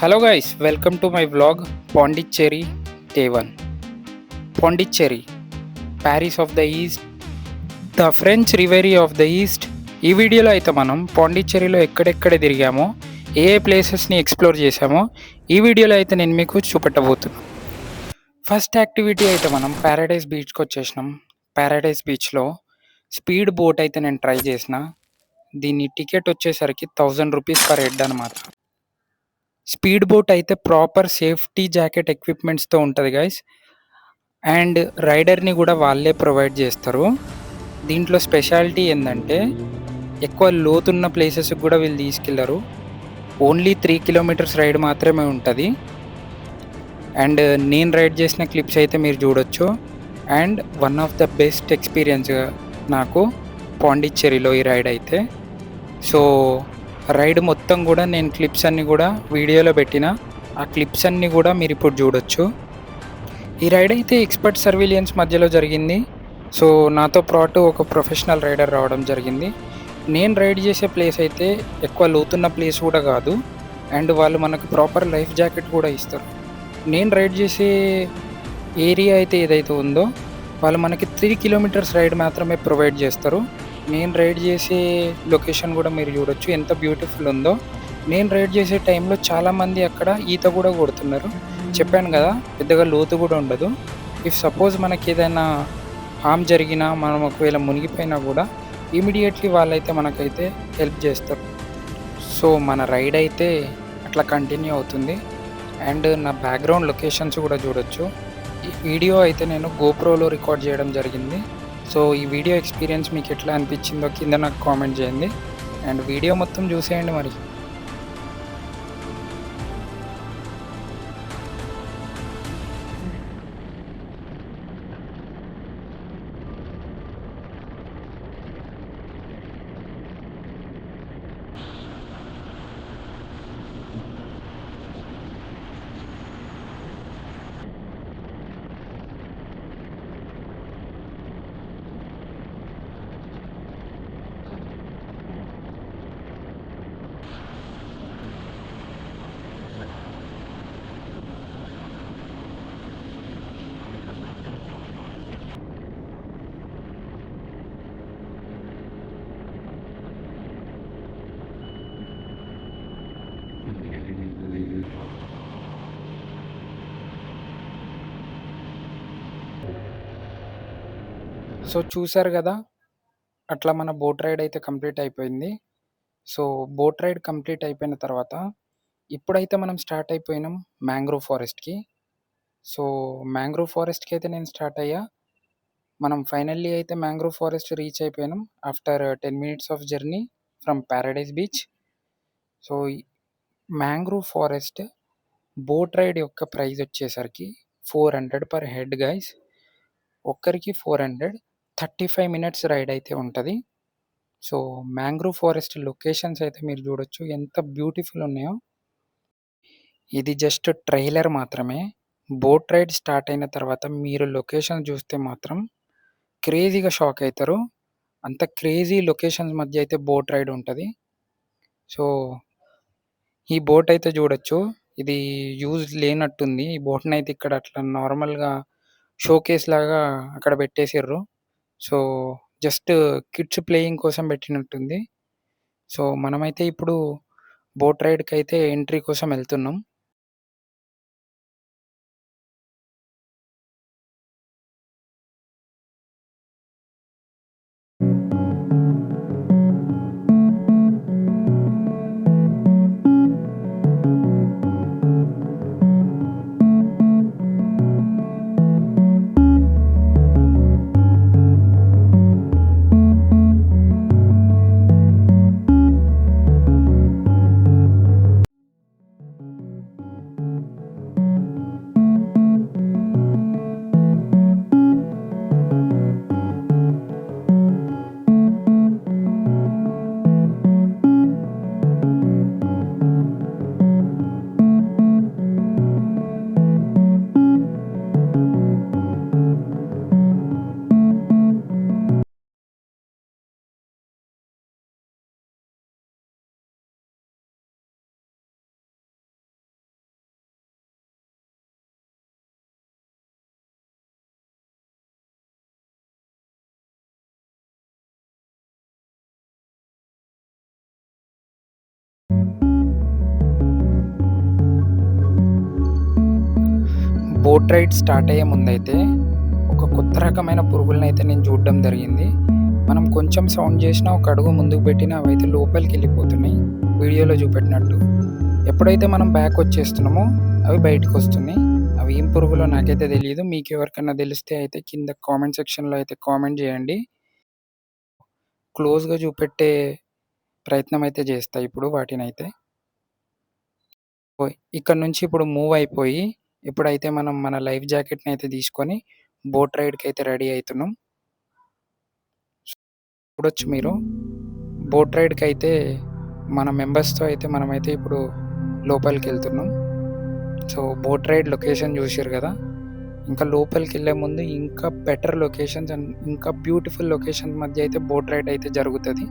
Hello guys, welcome to my vlog Pondicherry Day 1. Pondicherry, Paris of the East, the French Riviera of the East. ఈ వీడియోలో అయితే మనం పాండిచ్చేరిలో ఎక్కడెక్కడ తిరిగామో ఏ ప్లేసెస్ని explore చేసామో ఈ వీడియోలో అయితే నేను మీకు చూపెట్టబోతున్నాను. ఫస్ట్ యాక్టివిటీ అయితే మనం ప్యారడైజ్ బీచ్కి వచ్చేసినాం. ప్యారడైజ్ బీచ్లో స్పీడ్ బోట్ అయితే నేను ట్రై చేసిన. దీని టికెట్ వచ్చేసరికి 1000 రూపీస్ పర్ హెడ్ అనమాట. స్పీడ్ బోట్ అయితే ప్రాపర్ సేఫ్టీ జాకెట్ ఎక్విప్మెంట్స్తో ఉంటుంది గైస్. అండ్ రైడర్ని కూడా వాళ్ళే ప్రొవైడ్ చేస్తారు. దీంట్లో స్పెషాలిటీ ఏంటంటే ఎక్కువ లోతున్న ప్లేసెస్కి కూడా వీళ్ళు తీసుకెళ్లరు. ఓన్లీ 3 కిలోమీటర్స్ రైడ్ మాత్రమే ఉంటుంది. అండ్ నేను రైడ్ చేసిన క్లిప్స్ అయితే మీరు చూడొచ్చు. And one of the best experience నాకు పాండిచ్చేరిలో ఈ రైడ్ అయితే. సో రైడ్ మొత్తం కూడా నేను క్లిప్స్ అన్నీ కూడా వీడియోలో పెట్టిన. ఆ క్లిప్స్ అన్నీ కూడా మీరు ఇప్పుడు చూడొచ్చు. ఈ రైడ్ అయితే ఎక్స్పర్ట్ సర్వీలియన్స్ మధ్యలో జరిగింది. సో నాతో పాటు ఒక ప్రొఫెషనల్ రైడర్ రావడం జరిగింది. నేను రైడ్ చేసే ప్లేస్ అయితే ఎక్కువ లోతున్న ప్లేస్ కూడా కాదు. అండ్ వాళ్ళు మనకు ప్రాపర్ లైఫ్ జాకెట్ కూడా ఇస్తారు. నేను రైడ్ చేసే ఏరియా అయితే ఏదైతే ఉందో వాళ్ళు మనకి 3 కిలోమీటర్స్ రైడ్ మాత్రమే ప్రొవైడ్ చేస్తారు. నేను రైడ్ చేసే లొకేషన్ కూడా మీరు చూడొచ్చు ఎంత బ్యూటిఫుల్ ఉందో. నేను రైడ్ చేసే టైంలో చాలామంది అక్కడ ఈత కూడా కొడుతున్నారు. చెప్పాను కదా, పెద్దగా లోతు కూడా ఉండదు. ఇఫ్ సపోజ్ మనకి ఏదైనా హామ్ జరిగినా, మనం ఒకవేళ మునిగిపోయినా కూడా ఇమీడియట్లీ వాళ్ళైతే మనకైతే హెల్ప్ చేస్తారు. సో మన రైడ్ అయితే అట్లా కంటిన్యూ అవుతుంది. అండ్ నా బ్యాక్గ్రౌండ్ లొకేషన్స్ కూడా చూడొచ్చు. ఈ వీడియో అయితే నేను గోప్రోలో రికార్డ్ చేయడం జరిగింది. సో ఈ వీడియో ఎక్స్పీరియన్స్ మీకు ఎట్లా అనిపించిందో కింద నాకు కామెంట్ చేయండి. అండ్ వీడియో మొత్తం చూసేయండి మరి. సో చూసారు కదా, అట్లా మన బోట్ రైడ్ అయితే కంప్లీట్ అయిపోయింది. సో బోట్ రైడ్ కంప్లీట్ అయిపోయిన తర్వాత ఇప్పుడైతే మనం స్టార్ట్ అయిపోయినాం మ్యాంగ్రోవ్ ఫారెస్ట్కి. సో మ్యాంగ్రోవ్ ఫారెస్ట్కి అయితే నేను స్టార్ట్ అయ్యా. మనం ఫైనల్లీ అయితే మ్యాంగ్రోవ్ ఫారెస్ట్ రీచ్ అయిపోయినాం after 10 minutes of journey from paradise beach. So mangrove forest boat ride యొక్క ప్రైస్ వచ్చేసరికి 400 పర్ హెడ్ గైస్. ఒక్కరికి 400, 35 మినిట్స్ రైడ్ అయితే ఉంటుంది. సో మ్యాంగ్రోవ్ ఫారెస్ట్ లొకేషన్స్ అయితే మీరు చూడొచ్చు ఎంత బ్యూటిఫుల్ ఉన్నాయో. ఇది జస్ట్ ట్రైలర్ మాత్రమే. బోట్ రైడ్ స్టార్ట్ అయిన తర్వాత మీరు లొకేషన్ చూస్తే మాత్రం క్రేజీగా షాక్ అవుతారు. అంత క్రేజీ లొకేషన్స్ మధ్య అయితే బోట్ రైడ్ ఉంటుంది. సో ఈ బోట్ అయితే చూడొచ్చు. ఇది యూజ్ లేనట్టుంది. ఈ బోట్ని అయితే ఇక్కడ అట్లా నార్మల్గా షోకేస్ లాగా అక్కడ పెట్టేసిర్రు. సో జస్ట్ కిడ్స్ ప్లేయింగ్ కోసం పెట్టినట్టుంది. సో మనమైతే ఇప్పుడు బోట్ రైడ్కి అయితే ఎంట్రీ కోసం వెళ్తున్నాం. బోట్ రైడ్ స్టార్ట్ అయ్యే ముందైతే ఒక కొత్త రకమైన పురుగులనైతే నేను చూడడం జరిగింది. మనం కొంచెం సౌండ్ చేసినా, ఒక అడుగు ముందుకు పెట్టినా అవైతే లోపలికెళ్ళిపోతున్నాయి వీడియోలో చూపెట్టినట్టు. ఎప్పుడైతే మనం బ్యాక్ వచ్చేస్తున్నామో అవి బయటకొస్తున్నాయి. అవి ఏం పురుగులో నాకైతే తెలీదు. మీకెవరికన్నా తెలిస్తే అయితే కింద కామెంట్ సెక్షన్‌లో అయితే కామెంట్ చేయండి. క్లోజ్‌గా చూపెట్టే ప్రయత్నం అయితే చేస్తా ఇప్పుడు వాటినైతే. ఇక్కడ నుంచి ఇప్పుడు మూవ్ అయిపోయి, ఇప్పుడైతే మనం మన లైఫ్ జాకెట్‌ని అయితే తీసుకొని బోట్ రైడ్‌కైతే రెడీ అయితున్నాం. చూడొచ్చు మీరు. బోట్ రైడ్‌కైతే మన మెంబర్స్‌తో అయితే మనమైతే ఇప్పుడు లోపలికెళ్తున్నాం. సో, బోట్ రైడ్ లొకేషన్ చూసిర్రు గదా! ఇంకా లోపలికెళ్ళే ముందు ఇంకా బెటర్ లొకేషన్స్ అండ్ ఇంకా బ్యూటిఫుల్ లొకేషన్స్ మధ్య అయితే బోట్ రైడ్ అయితే జరుగుతది.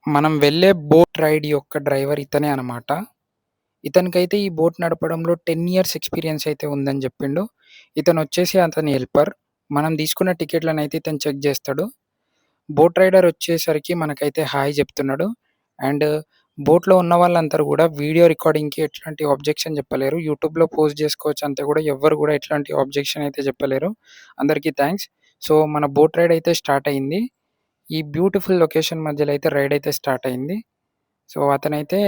మనం వెళ్ళే బోట్ రైడ్ యొక్క డ్రైవర్ ఇతనే అనమాట. ఇతనికైతే ఈ బోట్ నడపడంలో 10 ఇయర్స్ ఎక్స్‌పీరియన్స్ అయితే ఉందని జెప్పిండు. ఇతనొచ్చేసి అతని హెల్పర్. మనం తీసుకున్న టికెట్‌లనైతే ఇతను చెక్ జేస్తాడు. బోట్ రైడర్ వచ్చేసరికి మనకైతే హాయ్ జెప్తున్నాడు. అండ్ బోట్‌లో ఉన్న వాళ్ళందరూ గూడా వీడియో రికార్డింగ్‌కి ఎట్లాంటి ఆబ్జెక్షన్ జెప్పలేరు. యూట్యూబ్‌లో పోస్ట్ జేసుకోవచ్చు అంతే గూడా ఎవ్వరు గూడా ఎట్లాంటి ఆబ్జెక్షన్ అయితే జెప్పలేరు. అందరికీ థాంక్స్. సో, మన బోట్ రైడ్ అయితే స్టార్ట్ అయింది. ఈ బ్యూటిఫుల్ లొకేషన్ మధ్యలో అయితే రైడ్ అయితే స్టార్ట్ అయింది. సో, అతనైతే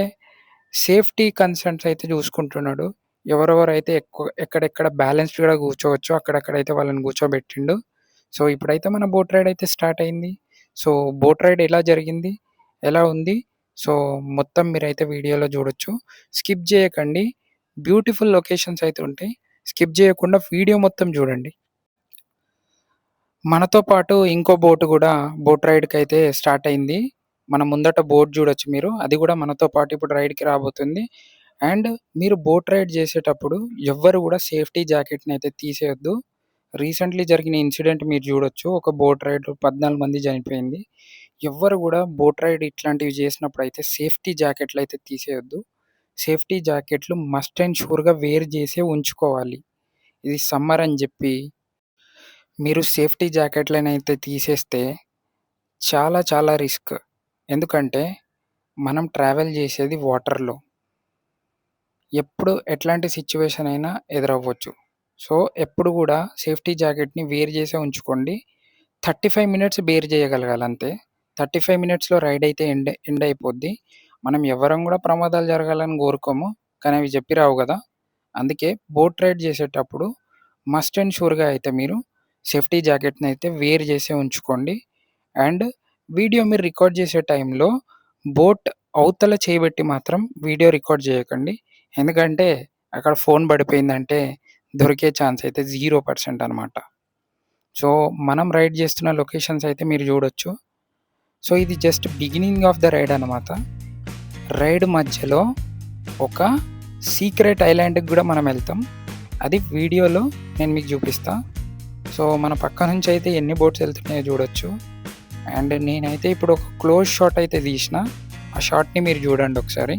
సేఫ్టీ కన్సర్న్స్ అయితే చూసుకుంటున్నాడు. ఎవరెవరైతే ఎక్కడెక్కడ బ్యాలెన్స్డ్‌గా కూర్చోవచ్చో అక్కడక్కడైతే వాళ్ళని కూర్చోబెట్టిండు. సో, ఇప్పుడైతే మన బోట్ రైడ్ అయితే స్టార్ట్ అయింది. సో, బోట్ రైడ్ ఎలా జరిగింది? ఎలా ఉంది? సో, మొత్తం మీరైతే వీడియోలో చూడొచ్చు. స్కిప్ చేయకండి. బ్యూటిఫుల్ లొకేషన్స్ అయితే ఉంటాయి. స్కిప్ చేయకుండా వీడియో మొత్తం చూడండి. మనతో పాటు ఇంకో బోట్ గూడా బోట్ రైడ్‌కైతే స్టార్ట్ అయింది. మన ముందట బోట్ జూడొచ్చు మీరు. అది గూడా మనతో పాటు ఇప్పుడు రైడ్‌కి రాబోతుంది. అండ్ మీరు బోట్ రైడ్ జేసేటప్పుడు ఎవ్వరు గూడా సేఫ్టీ జాకెట్‌నయితే తీసేయొద్దు. రీసెంట్‌లీ జరిగిన ఇన్సిడెంట్ మీరు జూడొచ్చు. ఒక బోట్ రైడ్‌లో 14 మంది చనిపోయింది. ఎవ్వరు గూడా బోట్ రైడ్ ఇట్లాంటివి జేసినప్పుడైతే సేఫ్టీ జాకెట్‌లయితే తీసేయొద్దు. సేఫ్టీ జాకెట్‌లు మస్ట్ అండ్ షూర్‌గా వేర్ జేసే ఉంచుకోవాలి. ఇది సమ్మర్ అని జెప్పి మీరు సేఫ్టీ జాకెట్‌లనైతే తీసేస్తే చాలా చాలా రిస్క్. ఎందుకంటే మనం ట్రావెల్ చేసేది వాటర్‌లో. ఎప్పుడు ఎట్లాంటి సిట్యుయేషన్ అయినా ఎదురవ్వచ్చు. సో, ఎప్పుడు గూడా సేఫ్టీ జాకెట్‌ని వేర్ చేసే ఉంచుకోండి. 35 మినిట్స్ బేర్ చేయగలగాలి అంతే. 35 మినిట్స్‌లో రైడ్ అయితే ఎండ్ అయిపోద్ది. మనం ఎవ్వరం గూడా ప్రమాదాలు జరగాలని కోరుకోము. కానీ అవి చెప్పి రావు గదా! అందుకే బోట్ రైడ్ చేసేటప్పుడు మస్ట్ అండ్ షూర్‌గా అయితే మీరు సేఫ్టీ జాకెట్‌నయితే వేర్ చేసే ఉంచుకోండి. అండ్ వీడియో మీరు రికార్డ్ చేసే టైంలో బోట్ అవతల చేయబెట్టి మాత్రం వీడియో రికార్డ్ చేయకండి. ఎందుకంటే అక్కడ ఫోన్ పడిపోయిందంటే దొరికే ఛాన్స్ అయితే 0% అనమాట. సో, మనం రైడ్ చేస్తున్న లొకేషన్స్ అయితే మీరు చూడొచ్చు. సో, ఇది just beginning of the ride అనమాట. రైడ్ మధ్యలో ఒక సీక్రెట్ ఐలాండ్‌కి గూడా మనం ఎళ్తాం. అది వీడియోలో నేను మీకు చూపిస్తా. సో, మన పక్క నుంచి అయితే ఎన్ని బోట్స్ ఎళ్తున్నాయో చూడొచ్చు. అండ్ నేనైతే ఇప్పుడు ఒక క్లోజ్ షాట్ అయితే తీసిన. ఆ షాట్‌ని మీరు చూడండి ఒకసారి.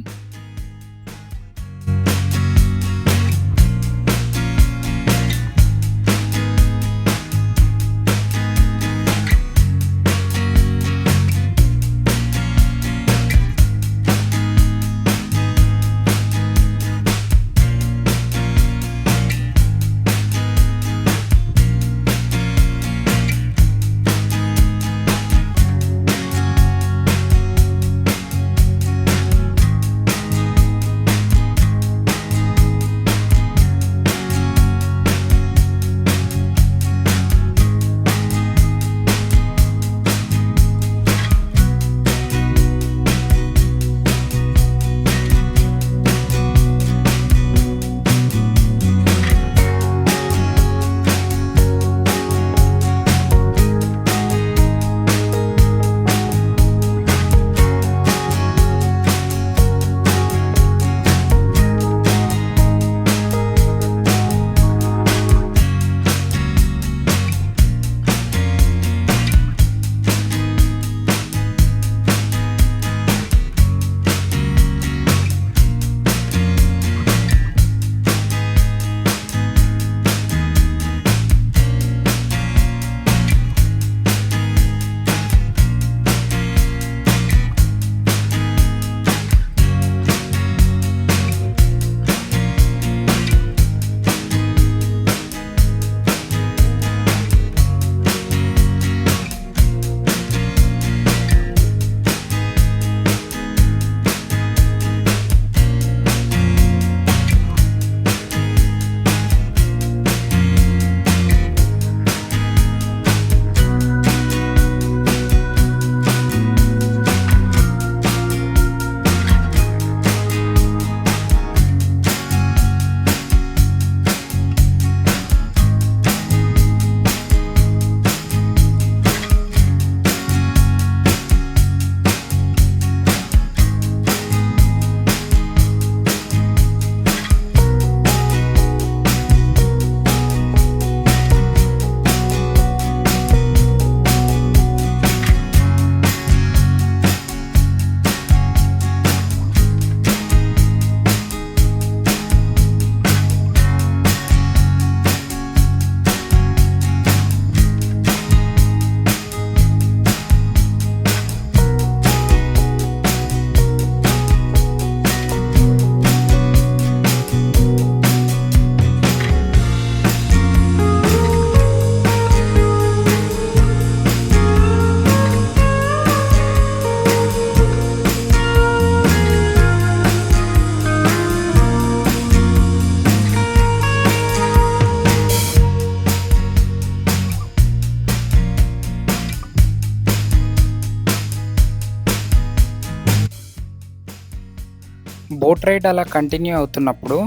బోట్ రైడ్ అలా కంటిన్యూ అవుతున్నప్పుడు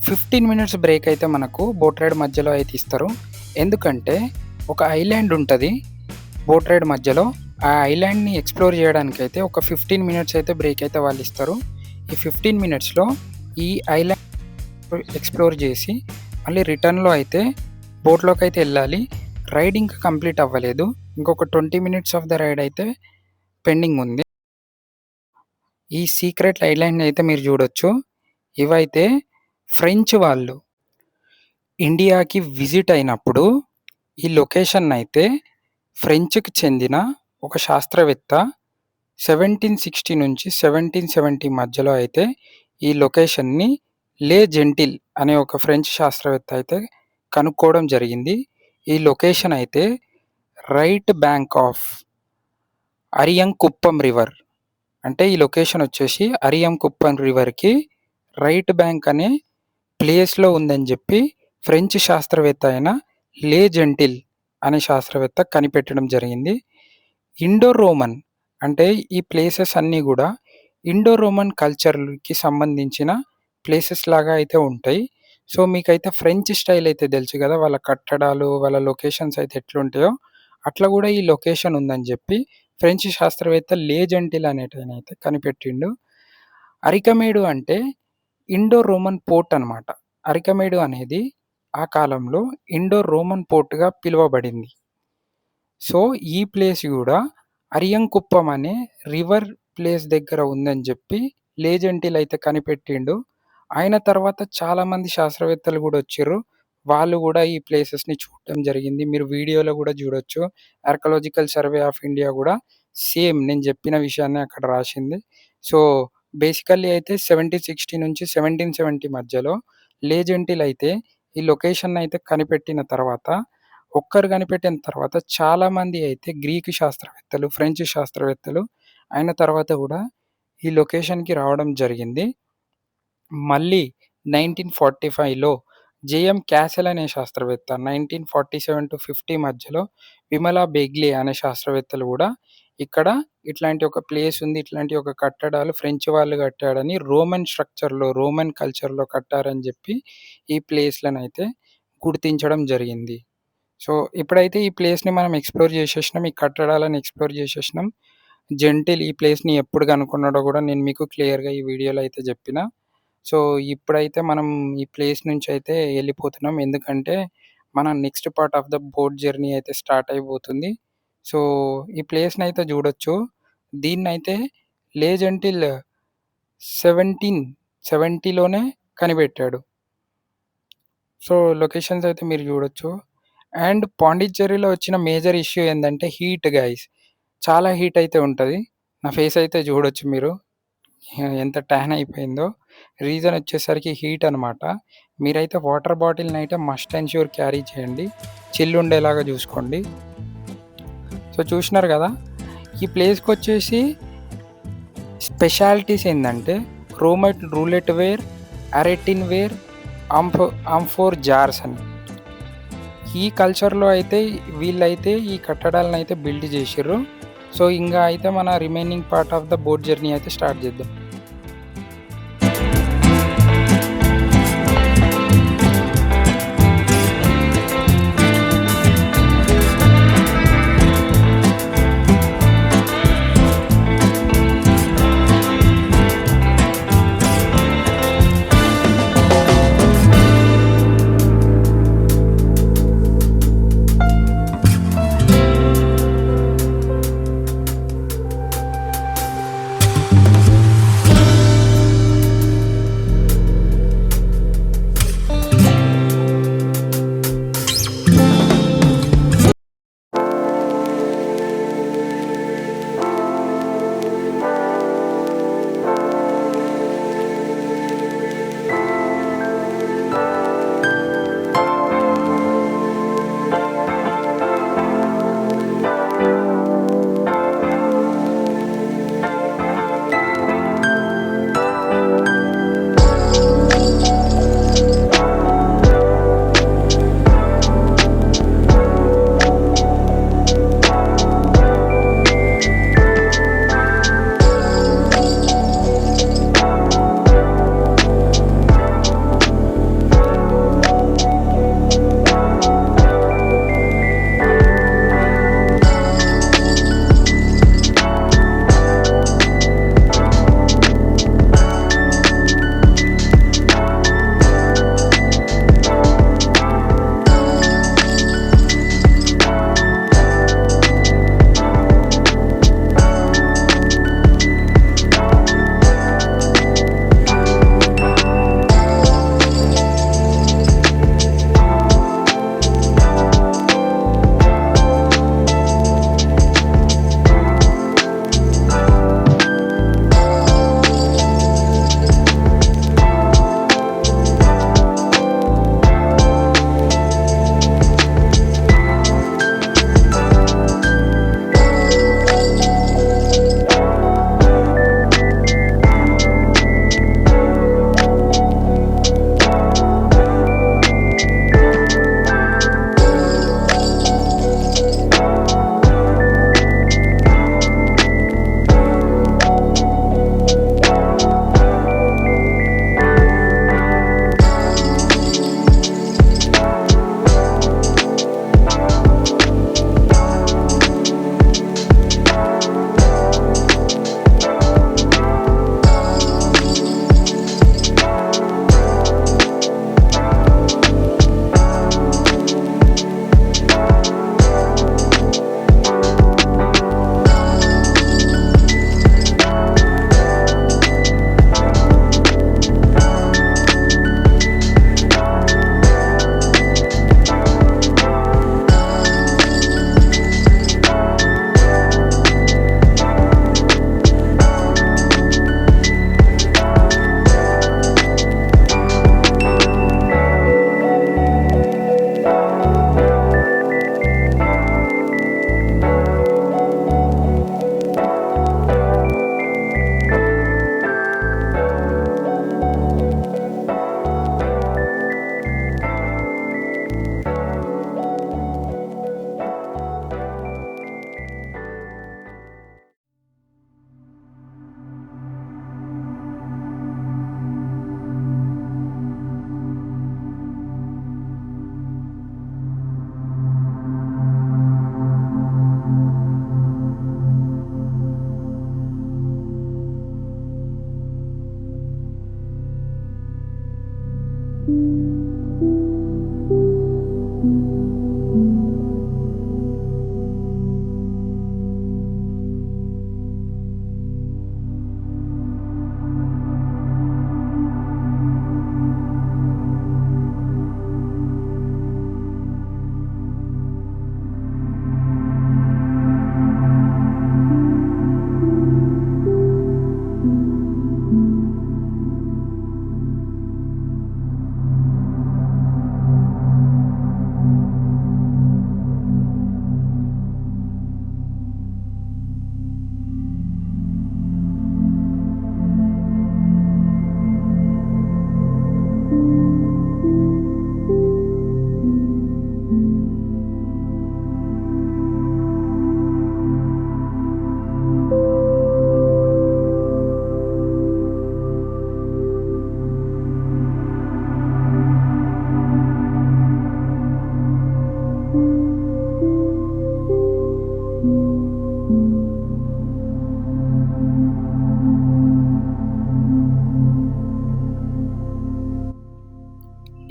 15 మినిట్స్ బ్రేక్ అయితే మనకు బోట్ రైడ్ మధ్యలో అయితే ఇస్తారు. ఎందుకంటే ఒక ఐలాండ్ ఉంటుంది బోట్ రైడ్ మధ్యలో. ఆ ఐలాండ్ని ఎక్స్ప్లోర్ చేయడానికైతే ఒక 15 మినిట్స్ అయితే బ్రేక్ అయితే వాళ్ళు ఇస్తారు. ఈ 15 మినిట్స్లో ఈ ఐలాండ్ ఎక్స్ప్లోర్ చేసి మళ్ళీ రిటర్న్లో అయితే బోట్లోకి అయితే వెళ్ళాలి. రైడ్ ఇంకా కంప్లీట్ అవ్వలేదు, ఇంకొక 20 మినిట్స్ ఆఫ్ ద రైడ్ అయితే పెండింగ్ ఉంది. ఈ సీక్రెట్ ఐలాండ్ అయితే మీరు చూడొచ్చు. ఇవైతే ఫ్రెంచ్ వాళ్ళు ఇండియాకి విజిట్ అయినప్పుడు ఈ లొకేషన్ అయితే ఫ్రెంచ్కి చెందిన ఒక శాస్త్రవేత్త 1760 నుంచి 1770 మధ్యలో అయితే ఈ లొకేషన్ని లే జెంటిల్ అనే ఒక ఫ్రెంచ్ శాస్త్రవేత్త అయితే కనుక్కోవడం జరిగింది. ఈ లొకేషన్ అయితే రైట్ బ్యాంక్ ఆఫ్ అరియంకుప్పం రివర్, అంటే ఈ లొకేషన్ వచ్చేసి అరియంకుప్పం రివర్కి రైట్ బ్యాంక్ అనే ప్లేస్లో ఉందని చెప్పి ఫ్రెంచ్ శాస్త్రవేత్త అయిన లే జెంటిల్ అనే శాస్త్రవేత్త కనిపెట్టడం జరిగింది. ఇండో రోమన్ అంటే ఈ ప్లేసెస్ అన్నీ కూడా ఇండో రోమన్ కల్చర్కి సంబంధించిన ప్లేసెస్ లాగా అయితే ఉంటాయి. సో మీకైతే ఫ్రెంచ్ స్టైల్ అయితే తెలుసు కదా, వాళ్ళ కట్టడాలు వాళ్ళ లొకేషన్స్ అయితే ఎట్లుంటాయో అట్లా కూడా ఈ లొకేషన్ ఉందని చెప్పి ఫ్రెంచ్ శాస్త్రవేత్త లే జెంటిల్ అనేటైన అయితే కనిపెట్టిండు. అరికమేడు అంటే ఇండో రోమన్ పోర్ట్ అనమాట. అరికమేడు అనేది ఆ కాలంలో ఇండో రోమన్ పోర్ట్గా పిలువబడింది. సో ఈ ప్లేస్ కూడా అరియంకుప్పం అనే రివర్ ప్లేస్ దగ్గర ఉందని చెప్పి లే జెంటిల్ అయితే కనిపెట్టిండు. ఆయన తర్వాత చాలామంది శాస్త్రవేత్తలు కూడా వచ్చారు, వాళ్ళు కూడా ఈ ప్లేసెస్ని చూడటం జరిగింది. మీరు వీడియోలో కూడా చూడొచ్చు. ఆర్కలాజికల్ సర్వే ఆఫ్ ఇండియా కూడా సేమ్ నేను చెప్పిన విషయాన్ని అక్కడ రాసింది. సో బేసికల్లీ అయితే 1760 నుంచి 1770 మధ్యలో లే జెంటిల్ అయితే ఈ లొకేషన్ అయితే కనిపెట్టిన తర్వాత, ఒక్కరు కనిపెట్టిన తర్వాత చాలామంది అయితే గ్రీకు శాస్త్రవేత్తలు, ఫ్రెంచ్ శాస్త్రవేత్తలు అయిన తర్వాత కూడా ఈ లొకేషన్కి రావడం జరిగింది. మళ్ళీ 1945లో జేఎం క్యాసెల్ అనే శాస్త్రవేత్త, 1947 to 50 మధ్యలో విమలా బేగ్లే అనే శాస్త్రవేత్తలు కూడా ఇక్కడ ఇట్లాంటి ఒక ప్లేస్ ఉంది, ఇట్లాంటి ఒక కట్టడాలు ఫ్రెంచ్ వాళ్ళు కట్టాడని రోమన్ స్ట్రక్చర్లో రోమన్ కల్చర్లో కట్టారని చెప్పి ఈ ప్లేస్లను అయితే గుర్తించడం జరిగింది. సో ఇప్పుడైతే ఈ ప్లేస్ని మనం ఎక్స్ప్లోర్ చేసేసినాం, ఈ కట్టడాలను ఎక్స్ప్లోర్ చేసేసినాం. జెంటిల్ ఈ ప్లేస్ని ఎప్పుడు కనుక్కున్నాడో కూడా నేను మీకు క్లియర్గా ఈ వీడియోలో అయితే చెప్పిన. సో ఇప్పుడైతే మనం ఈ ప్లేస్ నుంచి అయితే వెళ్ళిపోతున్నాం, ఎందుకంటే మన next part of the boat journey అయితే స్టార్ట్ అయిపోతుంది. సో ఈ ప్లేస్ని అయితే చూడొచ్చు. దీన్నైతే లే జెంటిల్ 1770లోనే కనిపెట్టాడు. సో లొకేషన్స్ అయితే మీరు చూడొచ్చు. అండ్ పాండిచ్చేరిలో వచ్చిన మేజర్ ఇష్యూ ఏంటంటే హీట్ గైస్, చాలా హీట్ అయితే ఉంటుంది. నా ఫేస్ అయితే చూడొచ్చు మీరు ఎంత ట్యాన్ అయిపోయిందో. రీజన్ వచ్చేసరికి హీట్ అనమాట. మీరైతే వాటర్ బాటిల్ని అయితే మస్ట్ అండ్ ష్యూర్ క్యారీ చేయండి, చిల్లు ఉండేలాగా చూసుకోండి. సో చూసినారు కదా, ఈ ప్లేస్కి వచ్చేసి స్పెషాలిటీస్ ఏంటంటే రూలెట్ వేర్, అరెటిన్ వేర్, అంఫోర్ జార్స్ అని. ఈ కల్చర్లో అయితే వీళ్ళైతే ఈ కట్టడాలను అయితే బిల్డ్ చేసిర్రు. సో ఇంకా అయితే మన remaining part of the boat journey అయితే స్టార్ట్ చేద్దాం.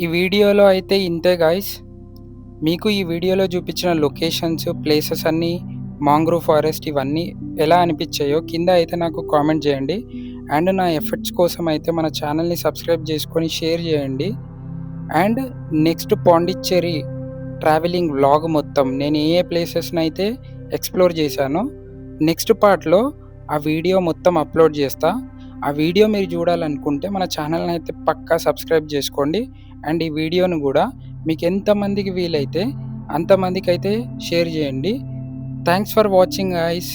ఈ వీడియోలో అయితే ఇంతే గాయ్స్. మీకు ఈ వీడియోలో చూపించిన లొకేషన్స్, ప్లేసెస్ అన్నీ, మాంగ్రోవ్ ఫారెస్ట్ ఇవన్నీ ఎలా అనిపించాయో కింద అయితే నాకు కామెంట్ చేయండి. అండ్ నా ఎఫర్ట్స్ కోసం అయితే మన ఛానల్ని సబ్స్క్రైబ్ చేసుకొని షేర్ చేయండి. And next Pondicherry travelling vlog మొత్తం నేను ఏ ప్లేసెస్ని అయితే ఎక్స్ప్లోర్ చేశానో నెక్స్ట్ పార్ట్లో ఆ వీడియో మొత్తం అప్లోడ్ చేస్తా. ఆ వీడియో మీరు చూడాలనుకుంటే మన ఛానల్ని అయితే పక్కా సబ్స్క్రైబ్ చేసుకోండి. అండ్ ఈ వీడియోను కూడా మీకు ఎంతమందికి వీలైతే అంతమందికి అయితే షేర్ చేయండి. Thanks for watching guys.